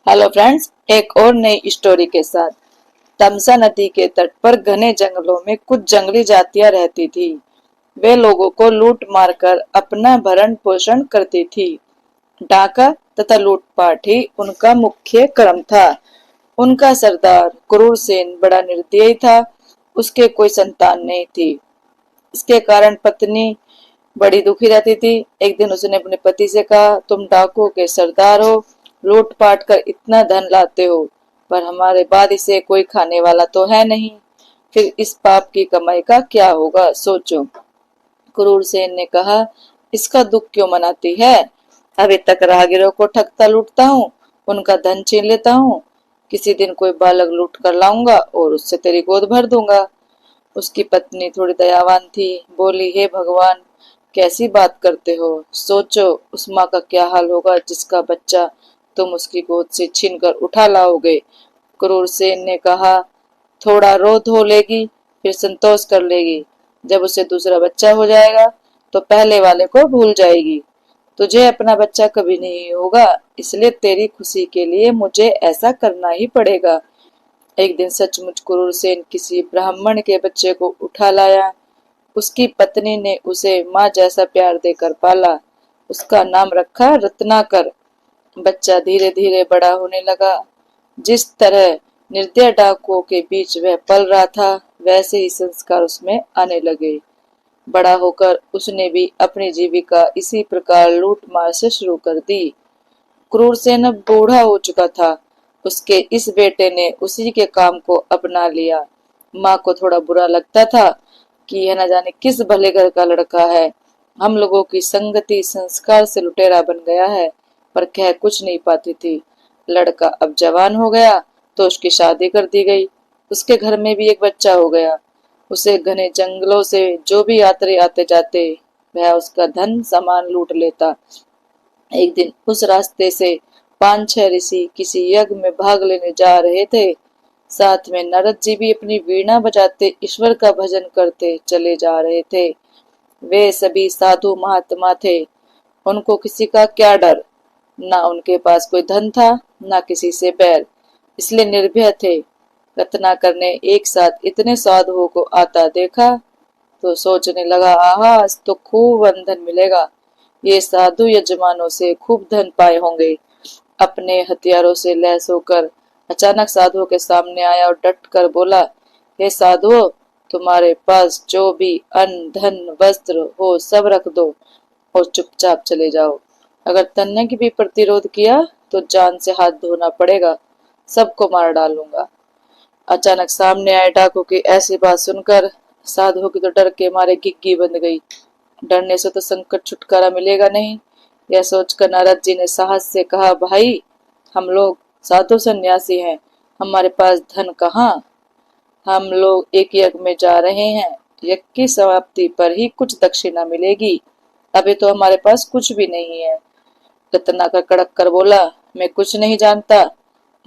Hello friends, एक और नई स्टोरी के साथ। तमसा नदी के तट पर घने जंगलों में कुछ जंगली जातियां रहती थी। वे लोगों को लूट मारकर अपना भरण पोषण करती थी। डाका तथा लूटपाट ही उनका मुख्य कर्म था। उनका सरदार क्रूर सेन बड़ा निर्दयी था। उसके कोई संतान नहीं थी। इसके कारण पत्नी बड़ी दुखी रहती थी। एक दिन उसने अपने पति से कहा, तुम डाकुओं के सरदार हो, लूट पाट कर इतना धन लाते हो, पर हमारे बाद इसे कोई खाने वाला तो है नहीं। फिर इस पाप की कमाई का क्या होगा, सोचो। क्रूर सेन ने कहा, इसका दुख क्यों मनाती है? अभी तक राहगीरों को ठगता लूटता हूँ, उनका धन छीन लेता हूँ। किसी दिन कोई बालक लूट कर लाऊंगा और उससे तेरी गोद भर दूंगा। उसकी पत्नी थोड़ी दयावान थी, बोली, हे भगवान, कैसी बात करते हो? सोचो उस माँ का क्या हाल होगा जिसका बच्चा तुम उसकी गोद से छीन कर उठा लाओगे। क्रूर सेन ने कहा, थोड़ा रो धो लेगी, फिर संतोष कर लेगी। जब उसे दूसरा बच्चा हो जाएगा तो पहले वाले को भूल जाएगी। तुझे अपना बच्चा कभी नहीं होगा, इसलिए तेरी खुशी के लिए मुझे ऐसा करना ही पड़ेगा। एक दिन सचमुच क्रूर सेन किसी ब्राह्मण के बच्चे को उठा लाया। उसकी पत्नी ने उसे माँ जैसा प्यार देकर पाला। उसका नाम रखा रत्नाकर। बच्चा धीरे धीरे बड़ा होने लगा। जिस तरह निर्दय डाकुओं के बीच वह पल रहा था, वैसे ही संस्कार उसमें आने लगे। बड़ा होकर उसने भी अपनी जीविका इसी प्रकार लूट मार से शुरू कर दी। क्रूरसेन अब बूढ़ा हो चुका था। उसके इस बेटे ने उसी के काम को अपना लिया। माँ को थोड़ा बुरा लगता था कि यह न जाने किस भले घर का लड़का है। हम लोगों की संगति संस्कार से लुटेरा बन गया है, पर कह कुछ नहीं पाती थी। लड़का अब जवान हो गया तो उसकी शादी कर दी गई। उसके घर में भी एक बच्चा हो गया। उसे घने जंगलों से जो भी यात्री आते जाते, वह उसका धन सामान लूट लेता। एक दिन उस रास्ते से 5-6 ऋषि किसी यज्ञ में भाग लेने जा रहे थे। साथ में नारद जी भी अपनी वीणा बजाते ईश्वर का भजन करते चले जा रहे थे। वे सभी साधु महात्मा थे। उनको किसी का क्या डर। ना उनके पास कोई धन था, ना किसी से बैर, इसलिए निर्भय थे। रत्नाकर ने एक साथ इतने साधुओं को आता देखा तो सोचने लगा, आहा, आज तो खूब धन मिलेगा। ये साधु यजमानों से खूब धन पाए होंगे। अपने हथियारों से लैस होकर अचानक साधुओं के सामने आया और डट कर बोला, हे साधुओं, तुम्हारे पास जो भी अन्न धन वस्त्र हो सब रख दो और चुपचाप चले जाओ। अगर तन्ने की भी प्रतिरोध किया तो जान से हाथ धोना पड़ेगा, सबको मार डालूंगा। अचानक सामने आए डाकू की ऐसी बात सुनकर साधुओं की तो डर के मारे गिग्गी बंध गई। डरने से तो संकट छुटकारा मिलेगा नहीं। यह सोचकर नारद जी ने साहस से कहा, भाई, हम लोग साधु सन्यासी हैं, हमारे पास धन कहाँ। हम लोग एक यज्ञ में जा रहे हैं, यज्ञ की समाप्ति पर ही कुछ दक्षिणा मिलेगी, अभी तो हमारे पास कुछ भी नहीं है। रत्नाकर कड़क कर बोला, मैं कुछ नहीं जानता,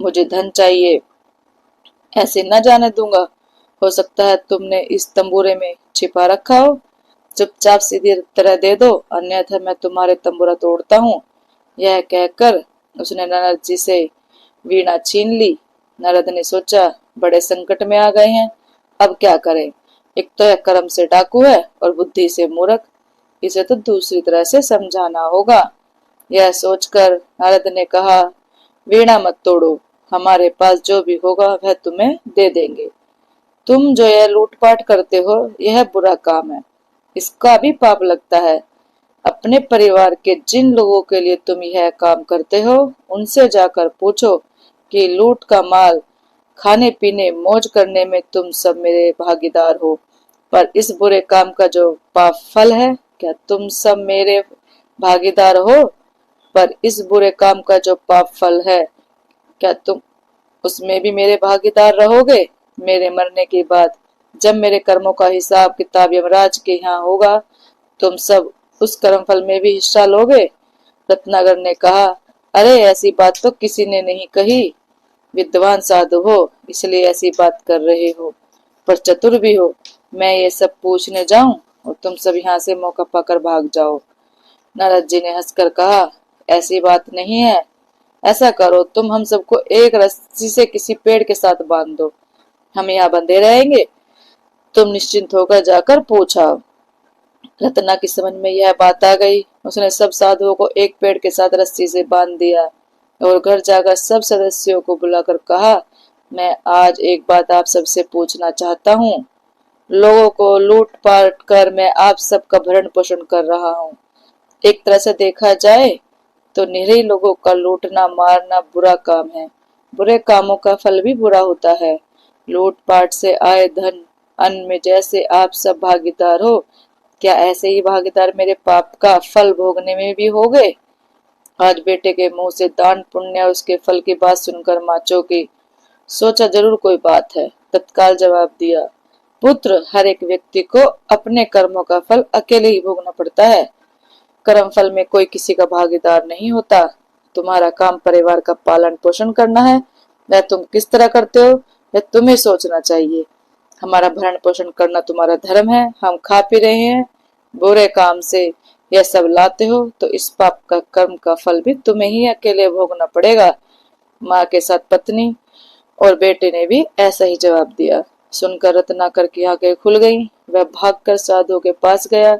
मुझे धन चाहिए, ऐसे न जाने दूंगा। हो सकता है तुमने इस तंबूरे में छिपा रखा हो, चुपचाप सीधी तरह दे दो, अन्यथा मैं तुम्हारे तंबूरा तोड़ता हूँ। यह कहकर उसने नारद जी से वीणा छीन ली। नारद ने सोचा, बड़े संकट में आ गए हैं, अब क्या करें। एक तो यह कर्म से डाकू है और बुद्धि से मूर्ख, इसे तो दूसरी तरह से समझाना होगा। यह सोचकर नारद ने कहा, वीणा मत तोड़ो, हमारे पास जो भी होगा वह तुम्हें दे देंगे। तुम जो यह लूटपाट करते हो, यह बुरा काम है, इसका भी पाप लगता है। अपने परिवार के जिन लोगों के लिए तुम यह काम करते हो, उनसे जाकर पूछो कि लूट का माल खाने पीने मौज करने में तुम सब मेरे भागीदार हो, पर इस बुरे काम का जो पाप फल है, क्या तुम सब मेरे भागीदार हो? पर इस बुरे काम का जो पाप फल है, क्या तुम उसमें भी मेरे भागीदार रहोगे? मेरे मरने के बाद जब मेरे कर्मों का हिसाब किताब यमराज के यहाँ होगा, तुम सब उस कर्म फल में भी हिस्सा लोगे? रत्नाकर ने कहा, अरे ऐसी बात तो किसी ने नहीं कही। विद्वान साधु हो इसलिए ऐसी बात कर रहे हो, पर चतुर भी हो। मैं ये सब पूछने जाऊं और तुम सब यहाँ से मौका पाकर भाग जाओ। नारद जी ने हंसकर कहा, ऐसी बात नहीं है, ऐसा करो, तुम हम सबको एक रस्सी से किसी पेड़ के साथ बांध दो, हम यहाँ बंधे रहेंगे। तुम निश्चिंत होकर जाकर पूछा। रत्ना की समझ में यह बात आ गई। उसने सब साधुओं को एक पेड़ के साथ रस्सी से बांध दिया और घर जाकर सब सदस्यों को बुलाकर कहा, मैं आज एक बात आप सबसे पूछना चाहता हूँ। लोगों को लूट पाट कर मैं आप सबका भरण पोषण कर रहा हूँ। एक तरह से देखा जाए तो निरीह लोगों का लूटना मारना बुरा काम है। बुरे कामों का फल भी बुरा होता है। लूट पाट से आए धन अन्न में जैसे आप सब भागीदार हो, क्या ऐसे ही भागीदार मेरे पाप का फल भोगने में भी हो गए? आज बेटे के मुंह से दान पुण्य और उसके फल की बात सुनकर माँ चौंकी। सोचा जरूर कोई बात है। तत्काल जवाब दिया, पुत्र, हर एक व्यक्ति को अपने कर्मों का फल अकेले ही भोगना पड़ता है। कर्म फल में कोई किसी का भागीदार नहीं होता। तुम्हारा काम परिवार का पालन पोषण करना है। वह तुम किस तरह करते हो यह तुम्हें सोचना चाहिए। हमारा भरण पोषण करना तुम्हारा धर्म है। हम खा पी रहे हैं, बुरे काम से यह सब लाते हो तो इस पाप का कर्म का फल भी तुम्हें ही अकेले भोगना पड़ेगा। माँ के साथ पत्नी और बेटे ने भी ऐसा ही जवाब दिया। सुनकर रत्नाकर की आंखें खुल गईं। वह भागकर साधु के पास गया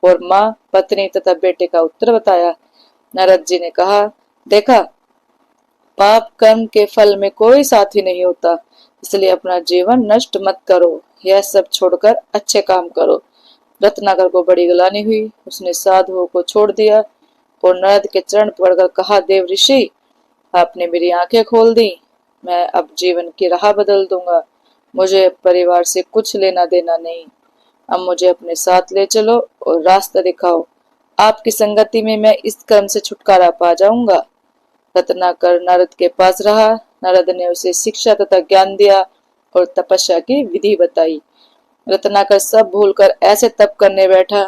और माँ, पत्नी तथा बेटे का उत्तर बताया। नारद जी ने कहा, देखा, पाप कर्म के फल में कोई साथी नहीं होता, इसलिए अपना जीवन नष्ट मत करो। यह सब छोड़कर अच्छे काम करो। रत्नाकर को बड़ी ग्लानि हुई। उसने साधुओं को छोड़ दिया और नारद के चरण पकड़कर कहा, देव ऋषि, आपने मेरी आंखें खोल दी। मैं अब जीवन की राह बदल दूंगा। मुझे परिवार से कुछ लेना देना नहीं। अब मुझे अपने साथ ले चलो और रास्ता दिखाओ। आपकी संगति में मैं इस कर्म से छुटकारा पा जाऊंगा। रत्नाकर नारद के पास रहा। नारद ने उसे शिक्षा तथा ज्ञान दिया और तपस्या की विधि बताई। रत्नाकर सब भूलकर ऐसे तप करने बैठा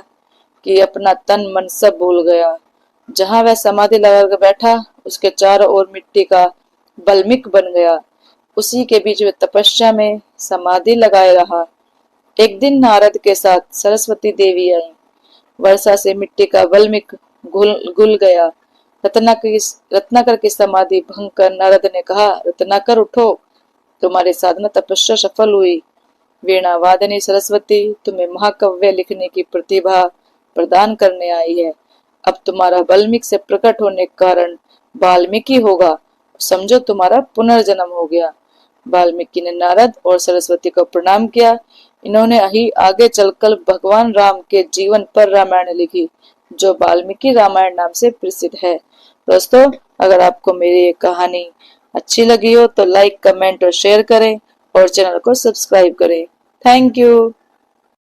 कि अपना तन मन सब भूल गया। जहां वह समाधि लगाकर बैठा, उसके चारों ओर मिट्टी का बल्मिक बन गया। उसी के बीच में तपस्या में समाधि लगाए रहा। एक दिन नारद के साथ सरस्वती देवी आई। वर्षा से मिट्टी का बल्मिक घुल गया। रत्नाकर की समाधि भंग कर नारद ने कहा, रत्नाकर उठो, तुम्हारी साधना तपस्या सफल हुई। वीणा वादनी सरस्वती तुम्हें महाकाव्य लिखने की प्रतिभा प्रदान करने आई है। अब तुम्हारा वाल्मीकि से प्रकट होने के कारण वाल्मीकि होगा। समझो तुम्हारा पुनर्जन्म हो गया। वाल्मीकि ने नारद और सरस्वती को प्रणाम किया। इन्होंने ही आगे चलकर भगवान राम के जीवन पर रामायण लिखी, जो वाल्मीकि रामायण नाम से प्रसिद्ध है। दोस्तों, अगर आपको मेरी ये कहानी अच्छी लगी हो तो लाइक, कमेंट और शेयर करें और चैनल को सब्सक्राइब करें। Thank you.